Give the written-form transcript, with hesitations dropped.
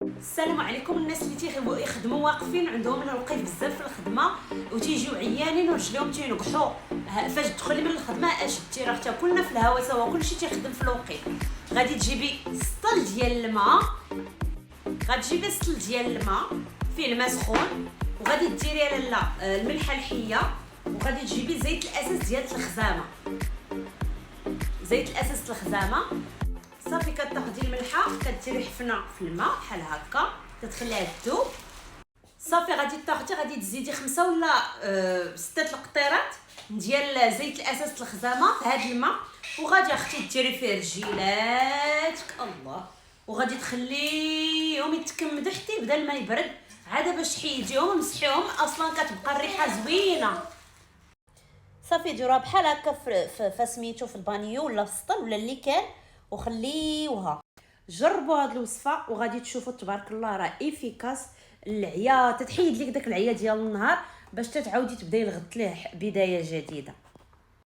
السلام عليكم الناس اللي تيخدموا واقفين عندهم الوقيت بزاف في الخدمه وتيجيو عيانين ورجليهم تينقحوا. فاش تدخلي من الخدمه اشدتي راه كلنا في الهوا سوا، كلشي تيخدم في الوقيت. غادي تجيبي سطل ديال الماء، غتجيبي سطل ديال الماء فيه الماء سخون، وغادي ديري على الملحه الحيه، وغادي تجيبي زيت الاساس ديال الخزامه، زيت الاساس الخزامه. صافي كتاخدي الملحه كديري حفنه في الماء بحال هكا، كتخليها تذوب. صافي غادي تزيدي 5 ولا 6 القطيرات ديال زيت الاساس الخزامه في هذا الماء، وغادي اختي ديري فيه رجيلاتك الله، وغادي تخليهم يتكمدوا حتى يبدا الماء يبرد، عاد باش تحيديهم ومسحيهم اصلا كتبقى الريحه زوينه. صافي ديروها بحال هكا في سميتو في البانيو ولا في السطل ولا اللي كان، وخليوها. جربوا هاد الوصفه وغادي تشوفوا تبارك الله راه افيكاس. العيا تتحيد لك داك العيا ديال النهار باش تتعاودي تبداي الغد ليه بدايه جديده.